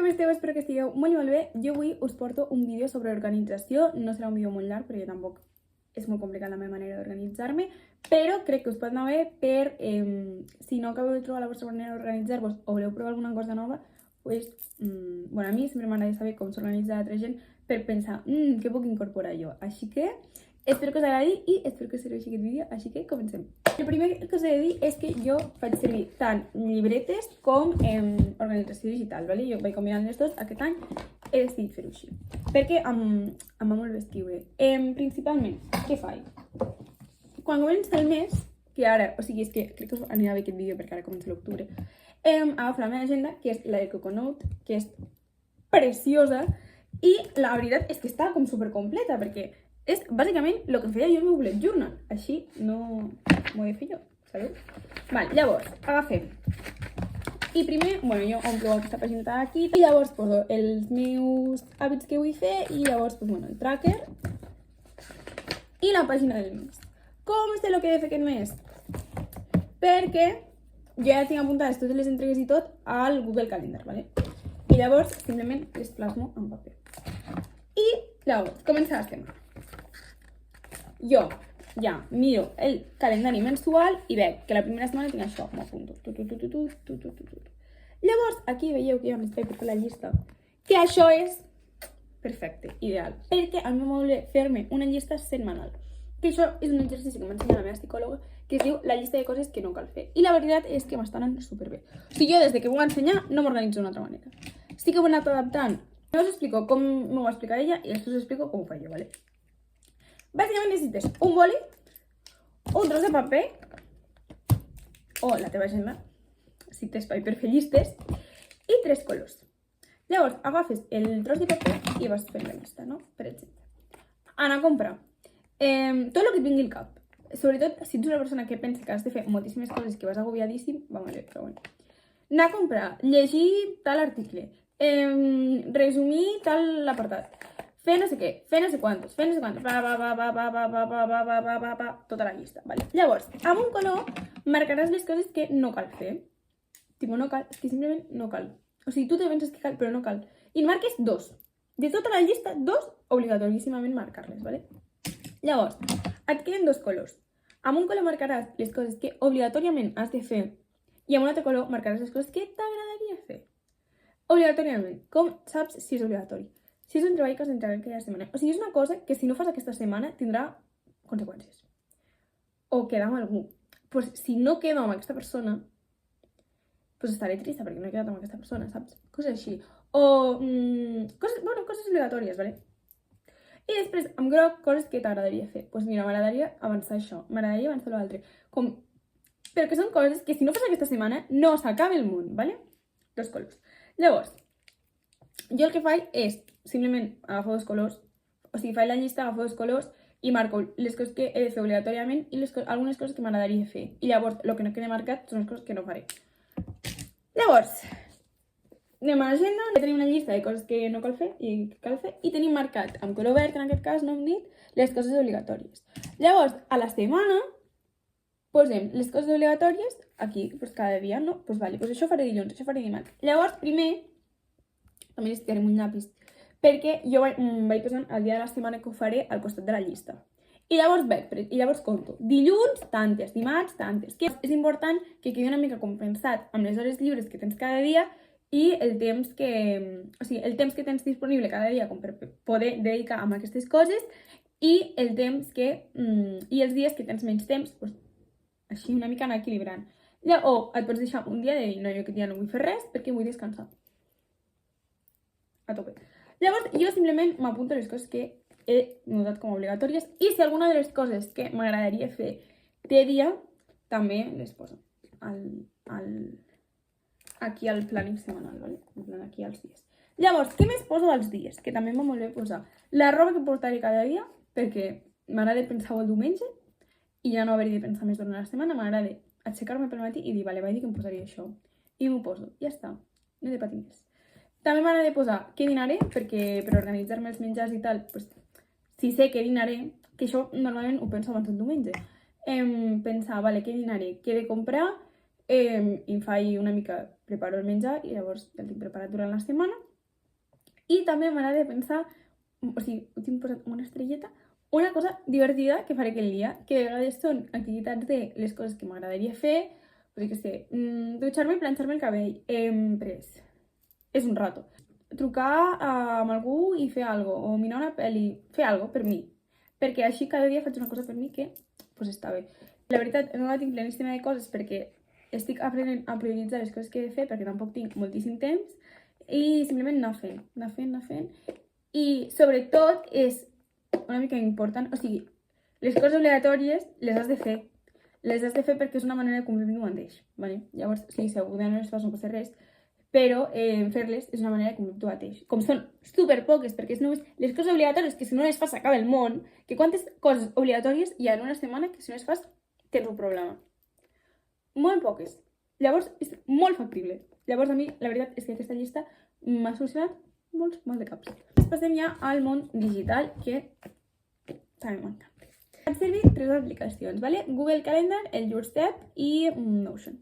com esteu? Espero que estigueu molt bé. Jo avui us porto un vídeo sobre organització. No serà un vídeo molt llarg perquè tampoc és molt complicat la meva manera d'organitzar-me, però crec que us pot anar bé per, si no acabeu de trobar la vostra manera d'organitzar-vos o voleu provar alguna cosa nova, pues, bueno, a mi sempre m'agrada saber com s'organitza l'altra gent per pensar, què puc incorporar jo? Així que espero que us agradi i espero que us serveixi aquest vídeo, així que comencem. El primer que us he de dir és que jo faig servir tant llibretes com organització digital, ¿vale? Jo vaig combinant les dos aquest any, he decidit fer-ho així, perquè em va molt bé escriure. Principalment, què faig? Quan comença el mes, que ara, o sigui, és que crec que us anirà bé aquest vídeo perquè ara comença l'octubre, agafo la meva agenda, que és la de Coconote, que és preciosa, i la veritat és que està com supercompleta, perquè és bàsicament el que feia jo el meu bullet journal. Així no m'ho he de fer jo, sabeu? Vale, llavors, agafem. I primer, bueno, jo omplo aquesta pàgina d'aquí, i llavors poso els meus hàbits que vull fer, i llavors, pues, bueno, el tracker, i la pàgina del mes. Com sé el que he de fer aquest mes? Perquè jo ja tinc apuntades totes les entregues i tot al Google Calendar, ¿vale? I llavors, simplement, les plasmo en paper. I llavors, comença la setmana. Jo ja miro el calendari mensual i veig que la primera setmana tinc això, m'apunto. Llavors, aquí veieu que hi ha un espai per fer la llista, que això és perfecte, ideal, perquè a mi m'ha de fer-me una llista setmanal, que això és un exercici que m'ensenya la meva psicòloga, que es diu la llista de coses que no cal fer. I la veritat és que m'està anant superbé. O sigui, jo des que ho vaig ensenyar no m'organitzo d'una altra manera. Sí que ho he anat adaptant. Jo us explico com m'ho va explicar ella i després us explico com ho faig jo, ¿vale? Bàsicament necessites un boli, un tros de paper, o la teva agenda, si té espai per fer llistes, i 3 colors. Llavors, agafes el tros de paper i vas fent la llista, no? Per exemple. Anar a comprar. Tot el que et vingui al cap. Sobretot, si ets una persona que pensa que has de fer moltíssimes coses que vas agobiadíssim, va molt bé, però bueno. Anar a comprar, llegir tal article, resumir tal apartat, fer no sé què, fer no sé quantos, tota la llista, vale? Llavors, amb un color marcaràs les coses que no cal fer. Tipo, no cal, és que simplement no cal. O sigui, tu te penses que cal, però no cal. I en marques 2. De tota la llista, 2 obligatoríssimament marcar-les, vale? Llavors, et queden 2 colors. Amb un color marcaràs les coses que obligatòriament has de fer i amb un altre color marcaràs les coses que t'agradaria fer. Obligatòriament. Com saps si és obligatori? Si és un treball que has d'entregar aquella setmana. O sigui, és una cosa que si no fas aquesta setmana tindrà conseqüències. O quedar amb algú. Pues si no quedo amb aquesta persona, pues estaré trista perquè no he quedat amb aquesta persona, saps? Coses així. O coses obligatòries, ¿vale? I després, amb groc, coses que t'agradaria fer. Pues mira, m'agradaria avançar això, m'agradaria avançar l'altre. Però que són coses que si no fas aquesta setmana no s'acaba el món, ¿vale? 2 colors. Llavors, jo el que faig és simplement agafo 2 colors, o sigui, faig la llista, agafo 2 colors i marco les coses que he de fer obligatòriament i algunes coses que m'agradaria fer. I llavors, el que no queda marcat són les coses que no faré. Llavors, anem a l'agenda, tenim una llista de coses que no cal fer i tenim marcat, amb color verd, en aquest cas, no hem dit, les coses obligatòries. Llavors, a la setmana, posem les coses obligatòries aquí, pues cada dia, no? Pues vale, pues això faré dilluns, això faré dimarts. Llavors, primer, també necessitarem un llapis, perquè jo vaig posant el dia de la setmana que ho faré al costat de la llista. I llavors conto. Dilluns, tantes, dimarts, tantes. Que és important que quedi una mica compensat amb les hores lliures que tens cada dia i el temps que tens disponible cada dia com per poder dedicar a aquestes coses i el temps i els dies que tens menys temps, pues, així una mica anar equilibrant. O et pots deixar un dia de dir, no, jo aquest dia no vull fer res perquè vull descansar. A tope. Llavors, jo simplement m'apunto les coses que he notat com obligatòries i si alguna de les coses que m'agradaria fer té dia, també les poso aquí al plànic setmanal, ¿vale? En plan, aquí als dies. Llavors, què més poso als dies? Que també em va molt bé posar la roba que portaré cada dia, perquè m'agrada pensar el diumenge i ja no haver de pensar més durant la setmana, m'agrada aixecar-me pel matí i dir, vale, vaig dir que em posaria això. I m'ho poso, ja està, no he de patir més. També m'agrada posar què dinaré, perquè per organitzar-me els menjars i tal, pues, si sé què dinaré, que això normalment ho penso abans del diumenge, pensar, vale, què dinaré, què he de comprar, i em faig una mica, preparo el menjar i llavors el tinc preparat durant la setmana I també m'agrada pensar, o sigui, ho tinc posat una estrelleta, una cosa divertida que faré aquell dia, que a vegades són activitats de les coses que m'agradaria fer, pues que sé, dutxar-me i planxar-me el cabell, pres, és un rato. Trucar amb algú i fer alguna cosa, o mirar una pel·li, fer alguna cosa per mi, perquè així cada dia faig una cosa per mi que pues, està bé. La veritat, no la tinc pleníssima de coses perquè estic aprenent a prioritzar les coses que he de fer perquè tampoc tinc moltíssim temps i simplement anar fent. I sobretot és una mica important, o sigui, les coses obligatòries les has de fer. Les has de fer perquè és una manera de complir tu mateix, ¿vale? Llavors, sí, segur que no les fas, no passa res, però fer-les és una manera de complir tu mateix. Com són superpoques, perquè és només les coses obligatòries que si no les fas s'acaba el món, que quantes coses obligatòries hi ha en una setmana que si no les fas tens un problema. Molt poques. Llavors, és molt factible. Llavors, a mi, la veritat és que aquesta llista m'ha solucionat molts de caps. Passem ja al món digital, que també m'encanta. Faig servir 3 aplicacions, ¿vale? Google Calendar, el YourStep i Notion.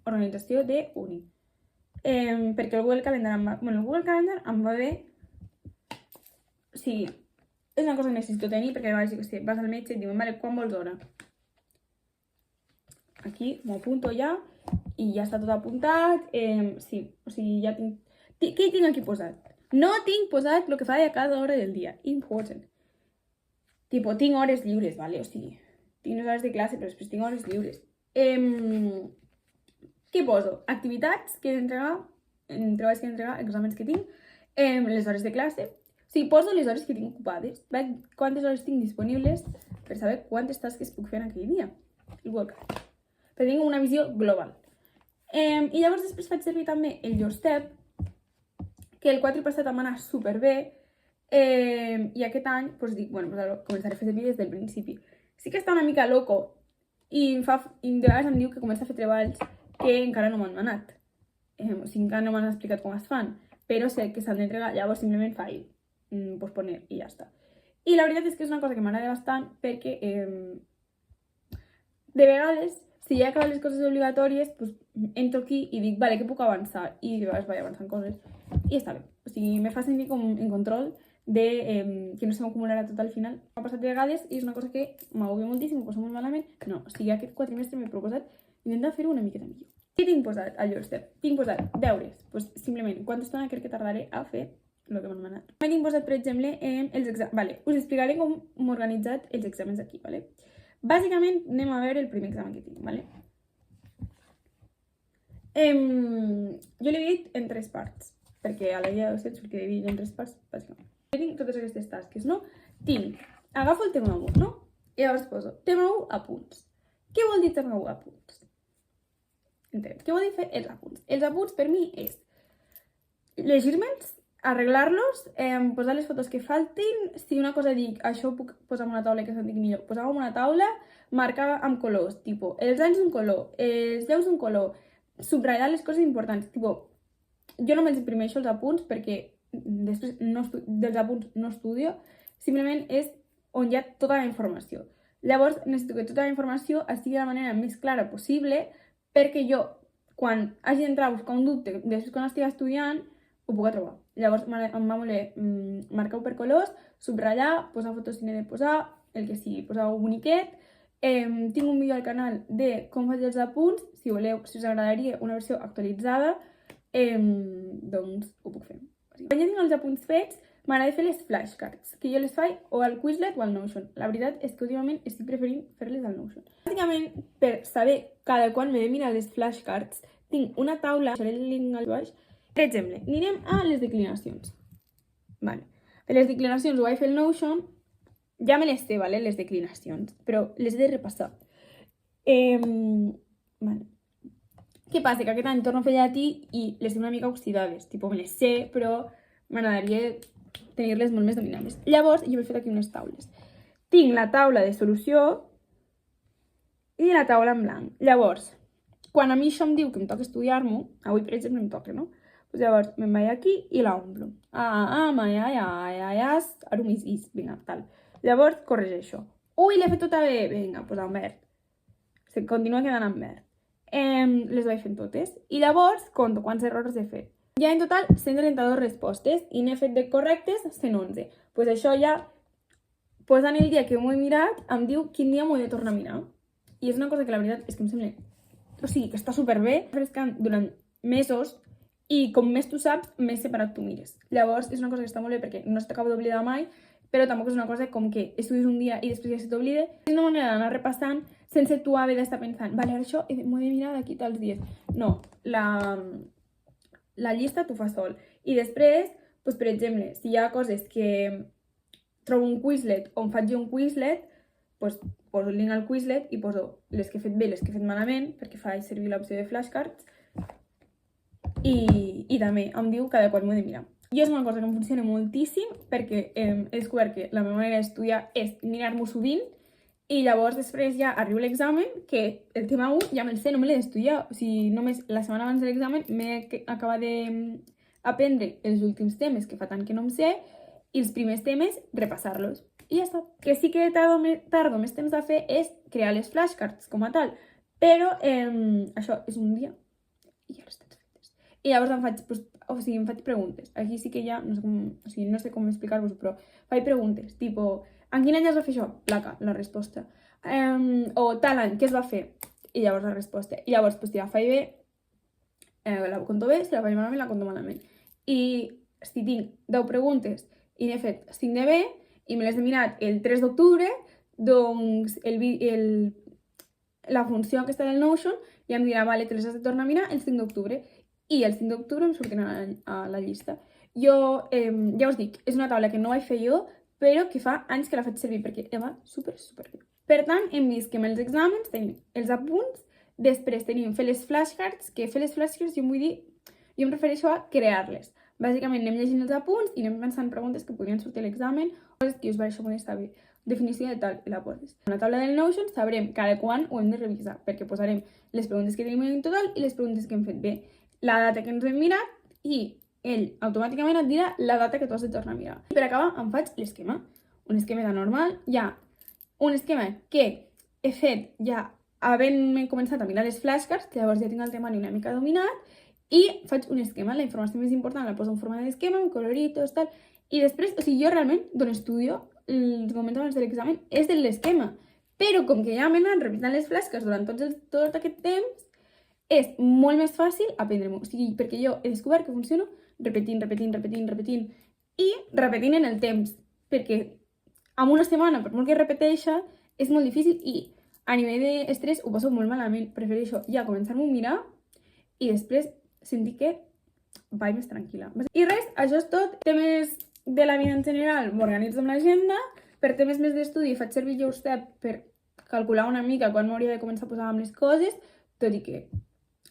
Organització d'Uni. Perquè el Google Calendar em va bé. O sigui, és una cosa que necessito tenir perquè a vegades vas al metge i et diuen, vale, quan vols hora? Aquí m'ho apunto ja i ja està tot apuntat. Sí, o sigui, ja tinc... Què tinc aquí posat? No tinc posat el que fa a cada hora del dia. Important. Tipo, tinc hores lliures, ¿vale? O sigui, tinc unes hores de classe, però després tinc hores lliures. Què poso? Activitats que he d'entregar, treballs que he d'entregar, exàmens que tinc, les hores de classe. O sigui, poso les hores que tinc ocupades, veig quantes hores tinc disponibles per saber quantes tasques puc fer en aquell dia. El Google Calendar. Però tinc una visió global. I llavors després faig servir també el YourStep, que el 4 passat em va anar superbé, i aquest any doncs dic, bueno, doncs començaré a fer servir des del principi. Sí que està una mica loco i de vegades em diu que comença a fer treballs que encara no m'han manat. O sigui, encara no m'han explicat com es fan, però sé que s'han d'entregar, llavors simplement faig posponer i ja està. I la veritat és que és una cosa que m'agrada bastant perquè de vegades, si ja he acabat les coses obligatòries, doncs entro aquí i dic, vale, que puc avançar? I de vegades vaig avançant coses i està bé. O sigui, me fa sentir com en control de que no se m'acumularà tot al final. M'ha passat de vegades i és una cosa que m'agobia moltíssim, m'ho poso molt malament. No, o sigui, aquest quatrimestre m'he proposat intentar fer-ho una miqueta millor. Què tinc posat al YourStep? Tinc posat deures. Doncs simplement, quanta estona crec que tardaré a fer el que m'han manat. També tinc posat, per exemple, els exàmens. Vale, us explicaré com m'he organitzat els exàmens aquí, vale? Bàsicament, anem a veure el primer examen que tinc, vale? Jo l'he dividit en 3 parts, perquè a la guia de docents el que he dividit en 3 parts, bàsicament. Tinc totes aquestes tasques, no? Agafo el tema 1, no? I llavors poso tema 1 apunts. Què vol dir tema 1 apunts? Entenc. Què vol dir fer els apunts? Els apunts per mi és llegir-me'ls, arreglar-los, posar les fotos que faltin, si una cosa dic, això ho puc posar en una taula que s'entenc millor, posar-ho en una taula, marcar amb colors, tipo, els anys d'un color, els deus d'un color, subratllar les coses importants, tipo, jo no me'ls imprimeixo els apunts perquè després dels apunts no estudio, simplement és on hi ha tota la informació. Llavors necessito que tota la informació estigui de la manera més clara possible perquè jo, quan hagi d'entrar a buscar un dubte, després quan estigui estudiant, ho puc trobar. Llavors em va voler marcar-ho per colors, subratllar, posar fotos si n'he de posar, el que sigui, posar-ho boniquet. Tinc un vídeo al canal de com faig els apunts, si voleu, si us agradaria una versió actualitzada, doncs ho puc fer. Quan ja tinc els apunts fets, m'agrada fer les flashcards, que jo les faig o al Quizlet o al Notion. La veritat és que últimament estic preferint fer-les al Notion. Bàsicament, per saber cada quan m'he de mirar les flashcards, tinc una taula, deixaré el link al baix. Per exemple, anirem a les declinacions. Vale. De les declinacions ho vaig fer el Notion, ja me les sé, vale, les declinacions, però les he de repassar. Vale. Què passa? Que aquest any torno a fer llatí i les tinc una mica oxidades. Tipo, me les sé, però m'agradaria tenir-les molt més dominades. Llavors, jo he fet aquí unes taules. Tinc la taula de solució i la taula en blanc. Llavors, quan a mi això em diu que em toca estudiar-m'ho, avui, per exemple, em toca, no? Pues llavors, me'n vaig aquí i la omplo. Arumis, vinga, tal. Llavors, corregeixo. Ui, l'he fet tota bé. Vinga, doncs en verd. Se continua quedant en verd. Les vaig fent totes. I llavors, conto quants errors he fet. Hi ha en total 132 respostes i n'he fet de correctes 111. Doncs pues això ja, posant el dia que m'ho he mirat, em diu quin dia m'ho he de tornar a mirar. I és una cosa que la veritat és que em sembla... O sigui, que està superbé, frescant durant mesos, i com més tu saps, més separat tu mires. Llavors, és una cosa que està molt bé perquè no se t'acaba d'oblidar mai, però tampoc és una cosa com que estudies un dia i després ja se t'oblida. És una manera d'anar repassant sense tu haver d'estar pensant, vale, ara això m'ho he de mirar d'aquí tals dies. No, la llista t'ho fa sol. I després, doncs, per exemple, si hi ha coses que trobo un Quizlet on faig jo un Quizlet, doncs poso el link al Quizlet i poso les que he fet bé, les que he fet malament, perquè faig servir l'opció de flashcards. I també em diu cada qual m'ho he de mirar. I és una cosa que em funciona moltíssim perquè he descobert que la meva manera d'estudiar és mirar-m'ho sovint i llavors després ja arriba l'examen que el tema 1 ja me'l sé, no me l'he d'estudiar. O sigui, només la setmana abans de l'examen m'he acabat d'aprendre els últims temes que fa tant que no em sé i els primers temes repassar-los. I ja està. Que sí que tardo més temps a fer és crear les flashcards com a tal, però això és un dia i ja les tens fetes. I llavors em faig preguntes. Aquí sí que ja no sé com explicar-vos, però faig preguntes, tipo, en quin any es va fer això? Placa, la resposta. O tal any, què es va fer? I llavors la resposta. I llavors, si la faig bé, la conto bé, si la faig malament, la conto malament. I si tinc 10 preguntes i n'he fet 5 de bé i me les he mirat el 3 d'octubre, doncs la funció aquesta del Notion ja em dirà, vale, te les has de tornar a mirar el 5 d'octubre. I el 5 d'octubre em sortiran a la llista. Jo, ja us dic, és una taula que no vaig fer jo, però que fa anys que la faig servir perquè va super bé. Per tant, hem vist que amb els exàmens tenim els apunts, després tenim fer les flashcards, que fer les flashcards jo em refereixo a crear-les. Bàsicament anem llegint els apunts i anem pensant preguntes que podrien sortir a l'examen, coses que us va això molt saber. Definició de tal, i la poses. En la taula del Notion sabrem cada quan ho hem de revisar, perquè posarem les preguntes que tenim en total i les preguntes que hem fet bé, la data que ens hem mirat i ell automàticament et dirà la data que tu has de tornar a mirar. I per acabar em faig l'esquema. Un esquema de normal, ja un esquema que he fet ja havent-me començat a mirar les flashcards, que llavors ja tinc el temari una mica dominat, i faig un esquema. La informació més important la poso en forma d'esquema, amb coloritos, tal. I després, o sigui, jo realment, d'on estudio, els moments abans de l'examen, és de l'esquema. Però com que ja m'he anat revisant les flashcards durant tot aquest temps, és molt més fàcil aprendre-m'ho. O sigui, perquè jo he descobert que funciono repetint i repetint en el temps. Perquè en una setmana, per molt que repeteixa, és molt difícil i a nivell d'estrès ho passo molt malament. Prefereixo ja començar-m'ho a mirar i després sentir que vaig més tranquil·la. I res, això és tot. Temes de la vida en general, m'organitzo amb l'agenda. Per temes més d'estudi faig servir YouStep per calcular una mica quan m'hauria de començar a posar amb les coses, tot i que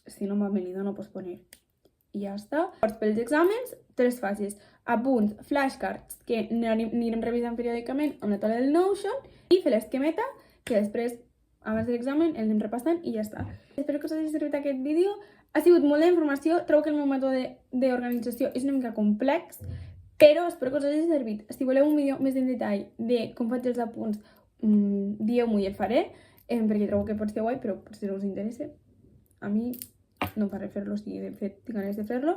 si no m'ha venido no posponer. I ja està. Pels exàmens, 3 fases. Apunts, flashcards, que anirem revisant periòdicament amb la taula del Notion, i fer l'esquemeta, que després, abans de l'examen, el anem repassant i ja està. Espero que us hagi servit aquest vídeo. Ha sigut molta informació. Trobo que el meu mètode d'organització és una mica complex, però espero que us hagi servit. Si voleu un vídeo més en detall de com faig els apunts, dieu-m'ho i el faré, perquè trobo que pot ser guai, però potser no us interessa. A mi no em fa res fer-lo, si de fet tinc ganes de fer-lo.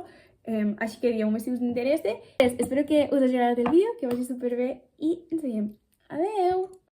Així que dieu-me si us interessa. Espero que us hagi agradat el vídeo, que vagi superbé i ens veiem. Adeu!